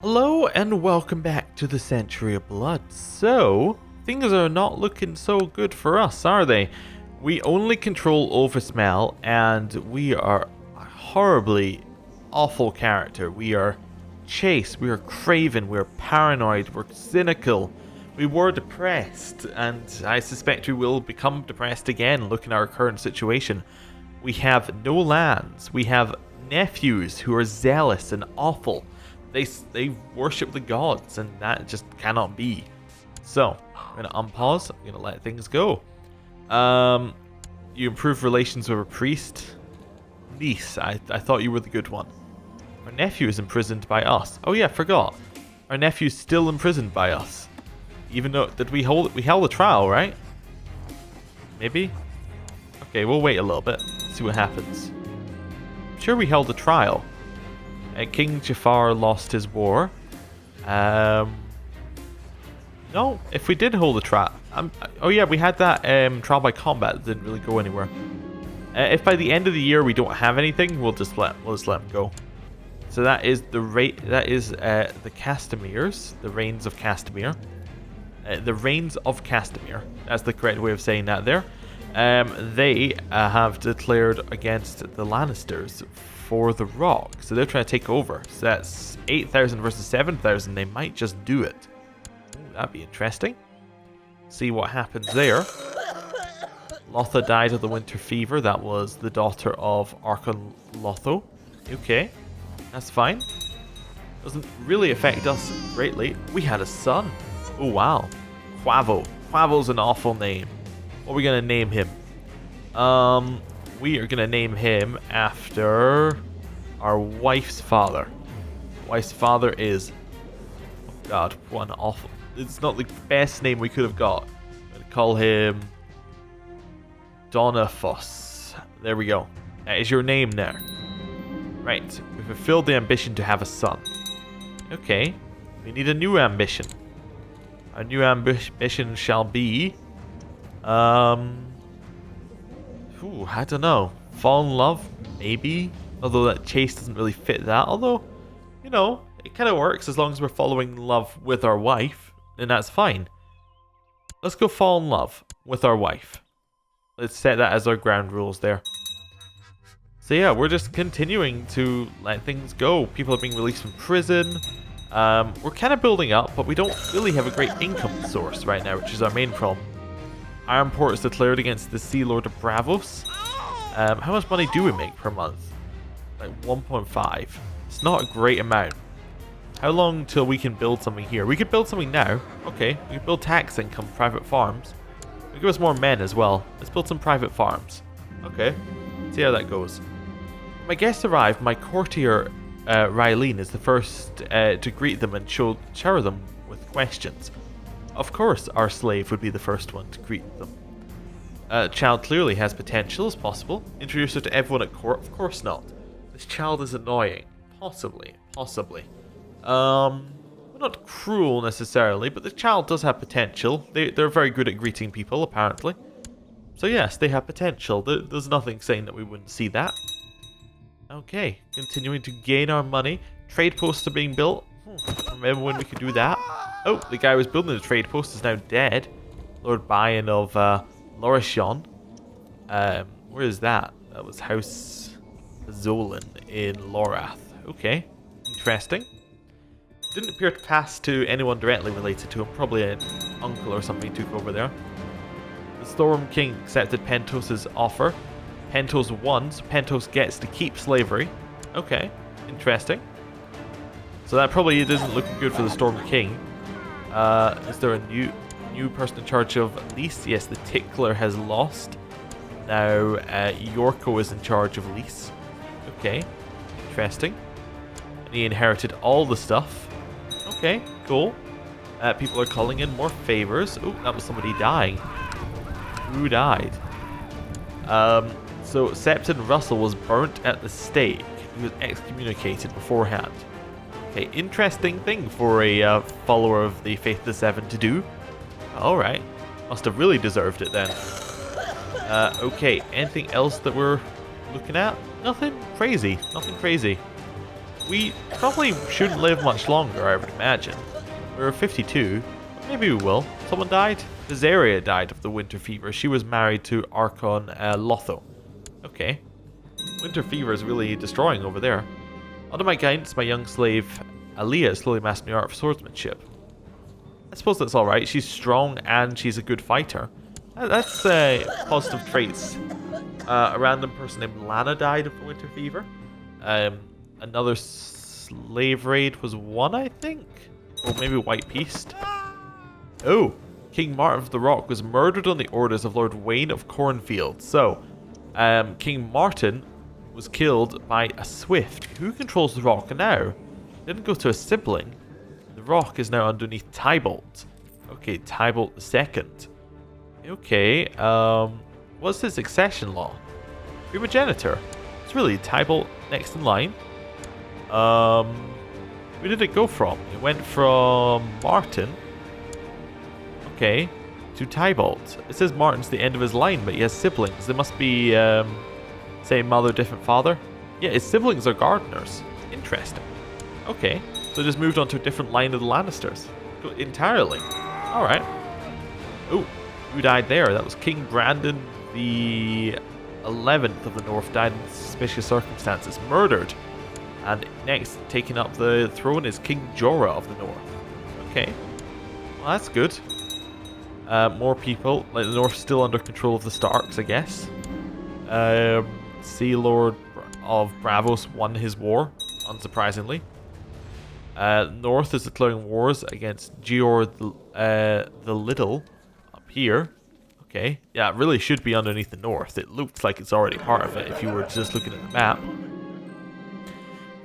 Hello and welcome back to the Century of Blood. So, things are not looking so good for us, are they? We only control oversmell and we are a horribly awful character. We are chase, we are craven, we are paranoid, we're cynical. We were depressed and I suspect we will become depressed again looking at our current situation. We have no lands, we have nephews who are zealous and awful. They worship the gods, and that just cannot be. So, I'm going to unpause. I'm going to let things go. You improve relations with a priest. Niece, I thought you were the good one. Our nephew is imprisoned by us. Oh yeah, forgot. Our nephew's still imprisoned by us. Even though, we held a trial, right? Maybe? Okay, we'll wait a little bit. See what happens. I'm sure we held a trial. King Jafar lost his war. No, if we did hold a trial... oh yeah, we had that trial by combat that didn't really go anywhere. If by the end of the year we don't have anything, we'll just let him go. So that is the the Castameres, the reigns of Castamere. The reigns of Castamere. That's the correct way of saying that there. They have declared against the Lannisters for the rock, so they're trying to take over. So that's 8,000 versus 7,000. They might just do it. Ooh, that'd be interesting. See what happens there. Lotha died of the winter fever. That was the daughter of Archon Lotho. Okay, that's fine. Doesn't really affect us greatly. We had a son. Oh wow, Quavo. Quavo's an awful name. What are we gonna name him? We are going to name him after our wife's father. Wife's father is... Oh god, what an awful... It's not the best name we could have got. I'm going to call him... Donafos. There we go. That is your name now. Right, we fulfilled the ambition to have a son. Okay, we need a new ambition. Our new ambition shall be... Ooh, I don't know. Fall in love? Maybe. Although that chase doesn't really fit that. Although, you know, it kind of works as long as we're following love with our wife. And that's fine. Let's go fall in love with our wife. Let's set that as our ground rules there. So yeah, we're just continuing to let things go. People are being released from prison. We're kind of building up, but we don't really have a great income source right now, which is our main problem. Iron Port is declared against the Sea Lord of Bravos. How much money do we make per month? Like 1.5. It's not a great amount. How long till we can build something here? We could build something now. Okay, we can build tax income, private farms. It'll give us more men as well. Let's build some private farms. Okay, see how that goes. My guests arrive. My courtier, Rylene, is the first to greet them and shower them with questions. Of course, our slave would be the first one to greet them. Child clearly has potential as possible. Introduce her to everyone at court? Of course not. This child is annoying. Possibly. We're not cruel necessarily, but the child does have potential. They're very good at greeting people, apparently. So yes, they have potential. There's nothing saying that we wouldn't see that. Okay, continuing to gain our money. Trade posts are being built. Remember when we could do that? Oh, the guy who was building the trade post is now dead. Lord Bayan of Lorishon. Where is that? That was House Zolan in Lorath. Okay, interesting. Didn't appear to pass to anyone directly related to him. Probably an uncle or something took over there. The Storm King accepted Pentos' offer. Pentos won, so Pentos gets to keep slavery. Okay, interesting. So that probably isn't looking good for the Storm King. Is there a new person in charge of Lys? Yes, the Tickler has lost. Now Yorko is in charge of Lys. Okay, interesting. And he inherited all the stuff. Okay, cool. People are calling in more favors. Oh, that was somebody dying. Who died? So Septon Russell was burnt at the stake. He was excommunicated beforehand. Okay, interesting thing for a follower of the Faith of the Seven to do. Alright, must have really deserved it then. Okay, anything else that we're looking at? Nothing crazy, we probably shouldn't live much longer, I would imagine. We're 52, but maybe we will. Someone died? Valyria died of the winter fever. She was married to Archon Lotho. Okay. Winter fever is really destroying over there. Under my guidance, my young slave Aliyah slowly mastered the art of swordsmanship. I suppose that's alright. She's strong and she's a good fighter. That's positive traits. A random person named Lana died of the winter fever. Another slave raid was one, I think? Or maybe White Peace. Oh! King Martin of the Rock was murdered on the orders of Lord Wayne of Cornfield. So, King Martin was killed by a Swift. Who controls the Rock now? Didn't go to a sibling. The Rock is now underneath Tybalt. Okay, Tybalt II. Okay, what's the succession law? Primogenitor. It's really Tybalt next in line. Where did it go from? It went from Martin. Okay, to Tybalt. It says Martin's the end of his line, but he has siblings. They must be, same mother, different father. Yeah, his siblings are gardeners. Interesting. Okay, so just moved on to a different line of the Lannisters. Entirely. Alright. Oh, who died there? That was King Brandon the 11th of the North, died in suspicious circumstances. Murdered. And next, taking up the throne is King Jorah of the North. Okay. Well, that's good. More people. Like the North still under control of the Starks, I guess. Sea Lord of Bravos won his war, unsurprisingly. North is declaring wars against Gior the Little up here. Okay. Yeah, it really should be underneath the North. It looks like it's already part of it if you were just looking at the map.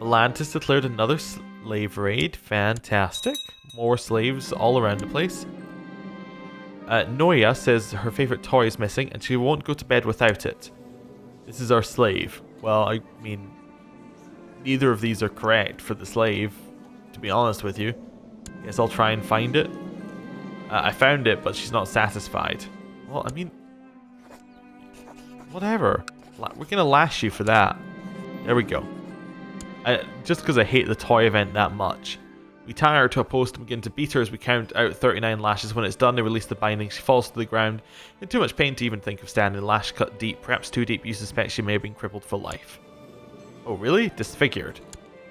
Atlantis declared another slave raid. Fantastic. More slaves all around the place. Noya says her favorite toy is missing and she won't go to bed without it. This is our slave. Well, I mean, neither of these are correct for the slave, to be honest with you. Guess I'll try and find it. I found it, but she's not satisfied. Well, I mean, whatever. We're gonna lash you for that. There we go. Just because I hate the toy event that much. We tie her to a post and begin to beat her as we count out 39 lashes. When it's done, they release the binding. She falls to the ground in too much pain to even think of standing. Lash cut deep, perhaps too deep. You suspect she may have been crippled for life. Oh, really? Disfigured.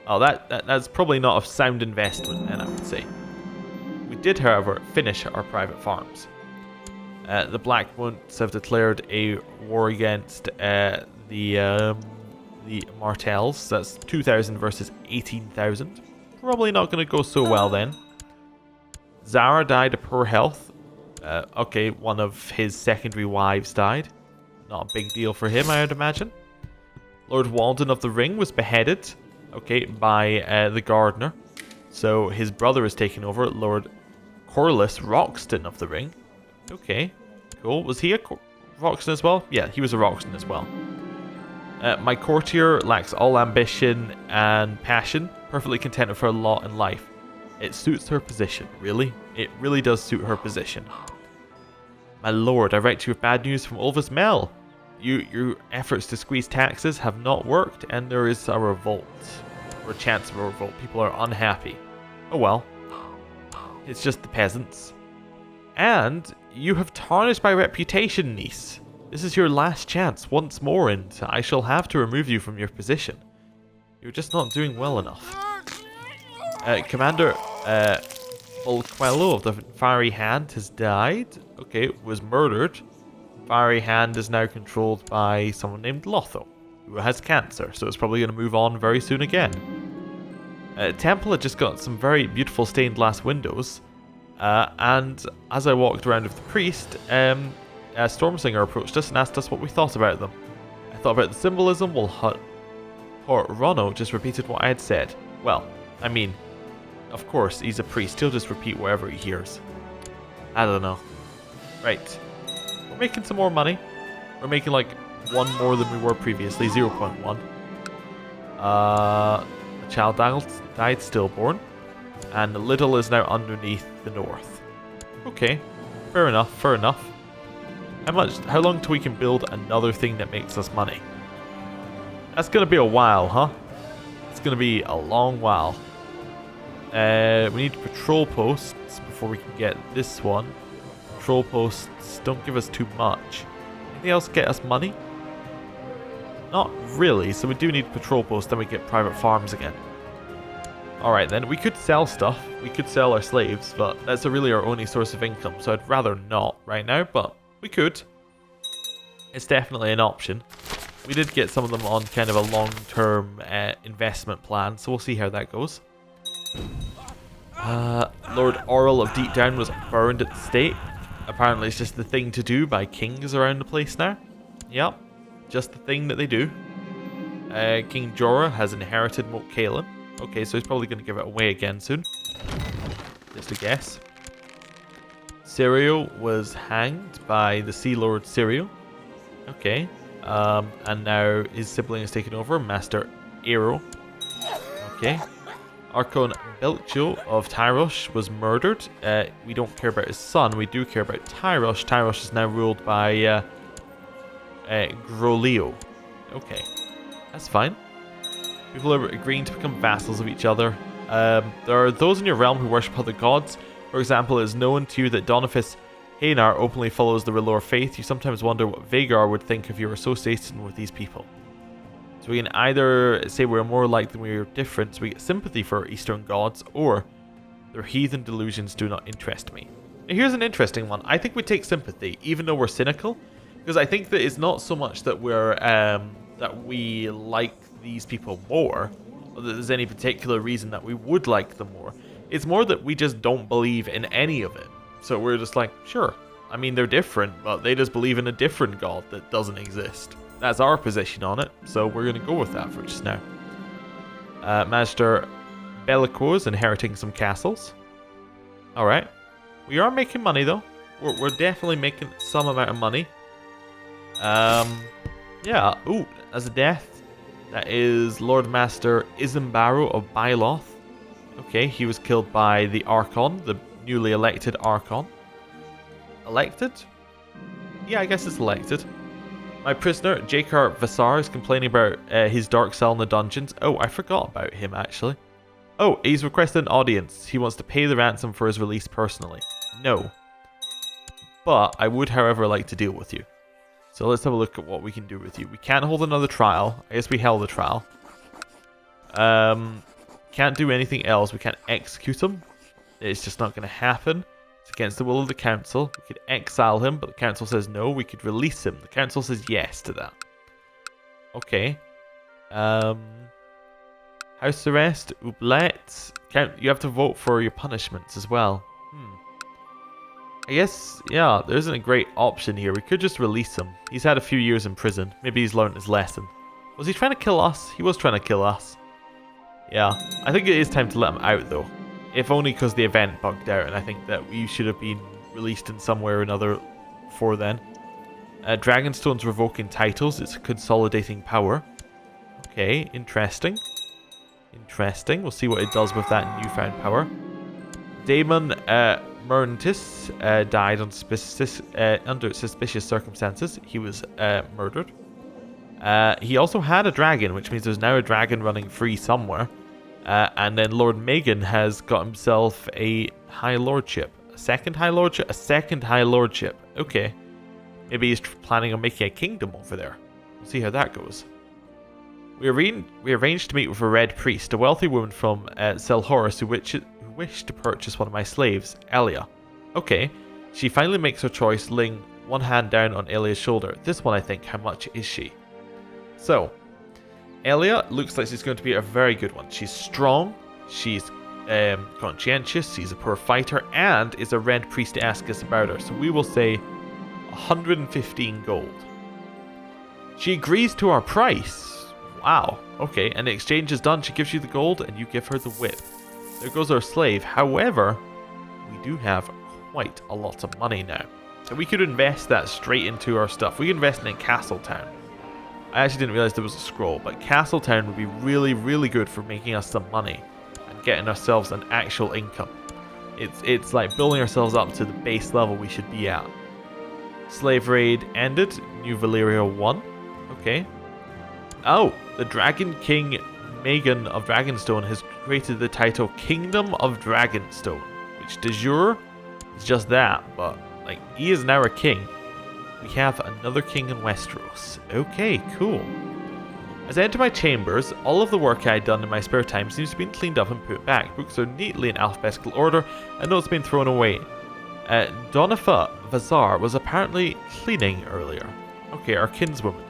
Oh, that's probably not a sound investment then, I would say. We did, however, finish our private farms. The Black Mounts have declared a war against the Martells. That's 2,000 versus 18,000. Probably not going to go so well then. Zara died of poor health. Okay, one of his secondary wives died. Not a big deal for him, I would imagine. Lord Walden of the Ring was beheaded. Okay, by the Gardener. So his brother is taking over, Lord Corlys Roxton of the Ring. Okay, cool. Was he a Roxton as well? Yeah, he was a Roxton as well. My courtier lacks all ambition and passion, perfectly content with her lot in life. It suits her position, really. It really does suit her position. My lord, I write you with bad news from Ulvis Mel. Your efforts to squeeze taxes have not worked, and there is a revolt. Or a chance of a revolt. People are unhappy. Oh well. It's just the peasants. And you have tarnished my reputation, niece. This is your last chance once more, and I shall have to remove you from your position. You're just not doing well enough. Commander Volquello of the Fiery Hand has died. Okay, was murdered. Fiery Hand is now controlled by someone named Lotho, who has cancer, so it's probably going to move on very soon again. Temple had just got some very beautiful stained glass windows, and as I walked around with the priest, Stormsinger approached us and asked us what we thought about them. I thought about the symbolism, while Port Rono just repeated what I had said. Well, I mean, of course, he's a priest, he'll just repeat whatever he hears. I don't know. Right. We're making some more money. We're making like one more than we were previously, 0.1. The child died stillborn, and the little is now underneath the north. Okay, fair enough, fair enough. How long till we can build another thing that makes us money? That's gonna be a while, huh? It's going to be a long while. We need patrol posts before we can get this one. Patrol posts don't give us too much. Anything else get us money? Not really, so we do need patrol posts, then we get private farms again. Alright then, we could sell stuff. We could sell our slaves, but that's really our only source of income, so I'd rather not right now, but we could. It's definitely an option. We did get some of them on kind of a long-term investment plan, so we'll see how that goes. Lord Oral of Deep Down was burned at the stake. Apparently it's just the thing to do by kings around the place now. Yep, just the thing that they do. King Jorah has inherited Moat Cailin. Okay, so he's probably going to give it away again soon. Just a guess. Syrio was hanged by the Sea Lord Syrio. Okay. And now his sibling has taken over, Master Aero. Okay. Archon Belcho of Tyrosh was murdered. We don't care about his son, we do care about Tyrosh. Tyrosh is now ruled by Groleo. Okay. That's fine. People are agreeing to become vassals of each other. There are those in your realm who worship other gods. For example, it is known to you that Donifus Haenar openly follows the R'hllor faith. You sometimes wonder what Vhagar would think if you were associated with these people. So we can either say we're more alike than we're different, so we get sympathy for Eastern gods, or their heathen delusions do not interest me. Now here's an interesting one. I think we take sympathy, even though we're cynical, because I think that it's not so much that we're that we like these people more, or that there's any particular reason that we would like them more. It's more that we just don't believe in any of it. So we're just like, sure. I mean, they're different, but they just believe in a different god that doesn't exist. That's our position on it, so we're going to go with that for just now. Master Bellico is inheriting some castles. Alright. We are making money, though. We're definitely making some amount of money. Yeah. Ooh, as a death. That is Lord Master Isambaro of Byloth. Okay, he was killed by the Archon, the newly elected Archon. Elected? Yeah, I guess it's elected. My prisoner, Jakar Vassar, is complaining about his dark cell in the dungeons. Oh, I forgot about him, actually. Oh, he's requested an audience. He wants to pay the ransom for his release personally. No. But I would, however, like to deal with you. So let's have a look at what we can do with you. We can't hold another trial. I guess we held a trial. Can't do anything else. We can't execute him. It's just not going to happen. It's against the will of the council. We could exile him, but the council says no. We could release him. The council says yes to that. Okay. House arrest, oublette. You have to vote for your punishments as well. I guess, yeah, there isn't a great option here. We could just release him. He's had a few years in prison. Maybe he's learned his lesson. Was he trying to kill us? He was trying to kill us. Yeah, I think it is time to let him out, though. If only because the event bugged out, and I think that we should have been released in some way or another before then. Dragonstone's revoking titles. It's consolidating power. Okay, interesting. Interesting. We'll see what it does with that newfound power. Daemon Merntis died under suspicious circumstances. He was murdered. He also had a dragon, which means there's now a dragon running free somewhere. And then Lord Megan has got himself a High Lordship. A second High Lordship? A second High Lordship. Okay. Maybe he's planning on making a kingdom over there. We'll see how that goes. We arranged to meet with a Red Priest, a wealthy woman from Selhorus who wished to purchase one of my slaves, Elia. Okay. She finally makes her choice, laying one hand down on Elia's shoulder. This one, I think. How much is she? So, Elia looks like she's going to be a very good one. She's strong, she's conscientious, she's a poor fighter, and is a Red Priest to ask us about her. So we will say 115 gold. She agrees to our price. Wow. Okay, and the exchange is done. She gives you the gold, and you give her the whip. There goes our slave. However, we do have quite a lot of money now. So we could invest that straight into our stuff. We could invest in Castletown. I actually didn't realize there was a scroll, but Castletown would be really, really good for making us some money and getting ourselves an actual income. It's like building ourselves up to the base level we should be at. Slave raid ended. New Valyria 1. Okay. Oh, the Dragon King Megan of Dragonstone has created the title Kingdom of Dragonstone, which de jure is just that, but like he is now a king. We have another king in Westeros. Okay, cool. As I enter my chambers, all of the work I had done in my spare time seems to have been cleaned up and put back. Books are neatly in alphabetical order, and notes have been thrown away. Donifa Vazar was apparently cleaning earlier. Okay, our kinswoman.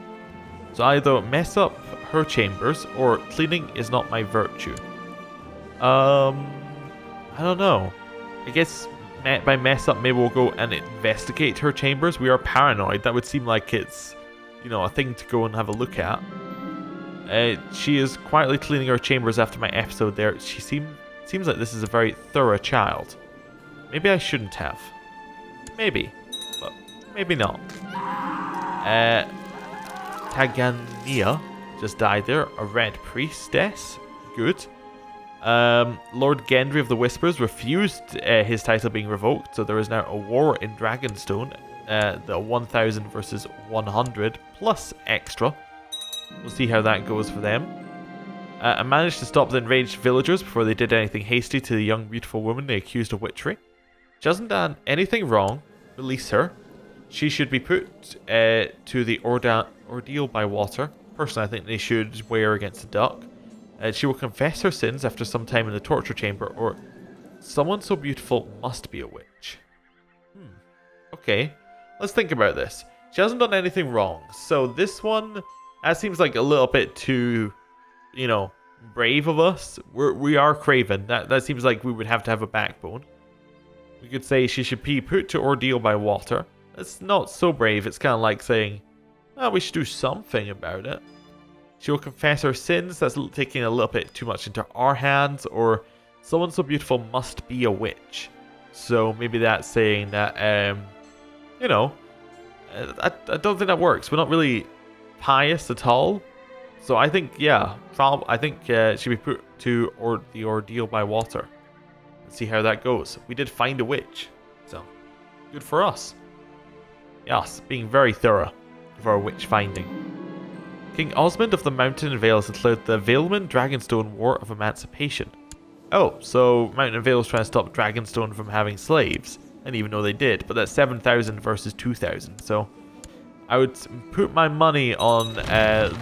So I either mess up her chambers, or cleaning is not my virtue. I don't know. I guess by mess up, maybe we'll go and investigate her chambers. We are paranoid. That would seem like it's, you know, a thing to go and have a look at. She is quietly cleaning her chambers after my episode there. She seems like this is a very thorough child. Maybe I shouldn't have. Maybe. But maybe not. Tagania just died there. A red priestess. Good. Lord Gendry of the Whispers refused his title being revoked, so there is now a war in Dragonstone. The 1000 versus 100 plus extra. We'll see how that goes for them. I managed to stop the enraged villagers before they did anything hasty to the young beautiful woman they accused of witchery. She hasn't done anything wrong. Release her. She should be put to the ordeal by water. Personally, I think they should weigh her against a duck. She will confess her sins after some time in the torture chamber, or someone so beautiful must be a witch. Okay, let's think about this. She hasn't done anything wrong, so this one... That seems like a little bit too, you know, brave of us. We are craven. That seems like we would have to have a backbone. We could say she should be put to ordeal by water. That's not so brave. It's kind of like saying, oh, we should do something about it. She will confess her sins. That's taking a little bit too much into our hands. Or someone so beautiful must be a witch. So maybe that's saying that, you know, I don't think that works. We're not really... pious at all, so I think I think should be put to the ordeal by water. Let's see how that goes. We did find a witch, so good for us. Yes, being very thorough for our witch finding. King Osmond of the Mountain and Vale has declared the Valeman Dragonstone War of Emancipation. Oh, so Mountain and Vale is trying to stop Dragonstone from having slaves, and even though they did, but that's 7,000 versus 2,000, so. I would put my money on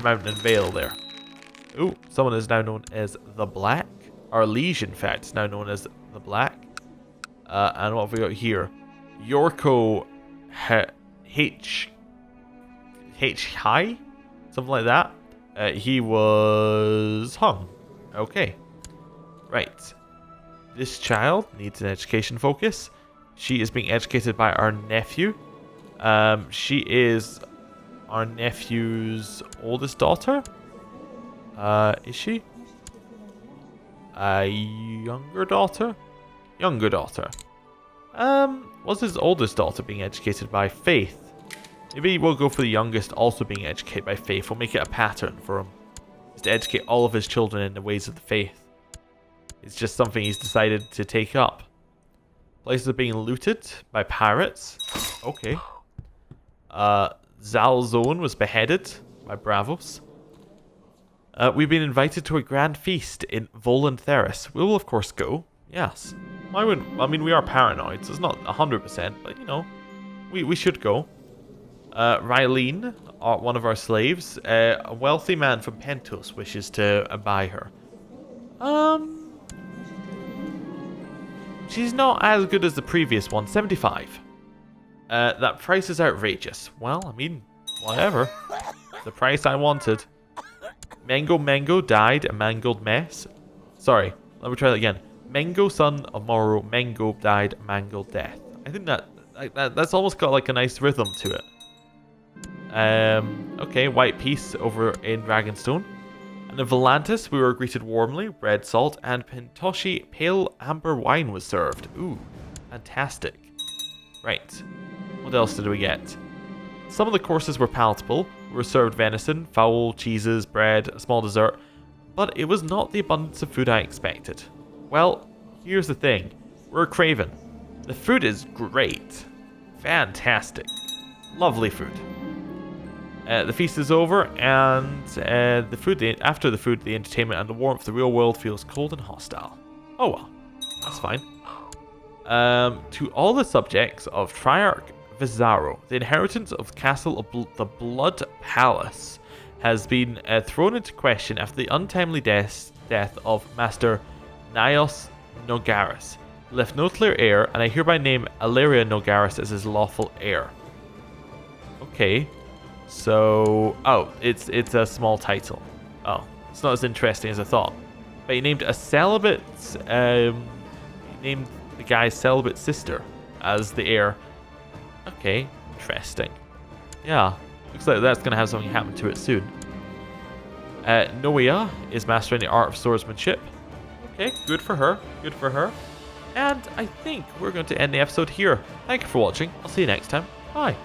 Mountain and Vale there. Ooh, someone is now known as the Black. Our liege, in fact, is now known as the Black. And what have we got here? Yorko H High? Something like that. He was hung. Okay. Right. This child needs an education focus. She is being educated by our nephew. She is our nephew's oldest daughter. Is she? A younger daughter? Younger daughter. Was his oldest daughter being educated by Faith? Maybe we'll go for the youngest also being educated by Faith. We'll make it a pattern for him. Is to educate all of his children in the ways of the faith. It's just something he's decided to take up. Places are being looted by pirates. Okay. Zalzone was beheaded by Bravos. We've been invited to a grand feast in Voland Theris. We will, of course, go. Yes. Why wouldn't... I mean, we are paranoid, so it's not 100%, but, you know, we should go. Rylene, one of our slaves, a wealthy man from Pentos wishes to buy her. She's not as good as the previous one, 75. That price is outrageous. Well, I mean, whatever. The price I wanted. Mengo died a mangled mess. Sorry, let me try that again. Mengo, son of Moro, Mengo died a mangled death. I think that's almost got like a nice rhythm to it. Okay, white peace over in Dragonstone. And in Volantis, we were greeted warmly. Bread, salt, and Pentoshi pale amber wine was served. Ooh, fantastic. Right. What else did we get? Some of the courses were palatable. We were served venison, fowl, cheeses, bread, a small dessert. But it was not the abundance of food I expected. Well, here's the thing. We're a craven. The food is great. Fantastic. Lovely food. The feast is over, and after the food, the entertainment and the warmth, the real world feels cold and hostile. Oh well, that's fine. To all the subjects of Triarch Vizaro, the inheritance of the castle of the Blood Palace has been thrown into question after the untimely death of Master Nios Nogaris. He left no clear heir, and I hereby name Alleria Nogaris as his lawful heir. Okay. So, it's a small title. Oh, it's not as interesting as I thought. But he named a celibate, he named the guy's celibate sister as the heir. Okay, interesting. Yeah, looks like that's going to have something happen to it soon. Noia is mastering the art of swordsmanship. Okay, good for her, good for her. And I think we're going to end the episode here. Thank you for watching. I'll see you next time. Bye.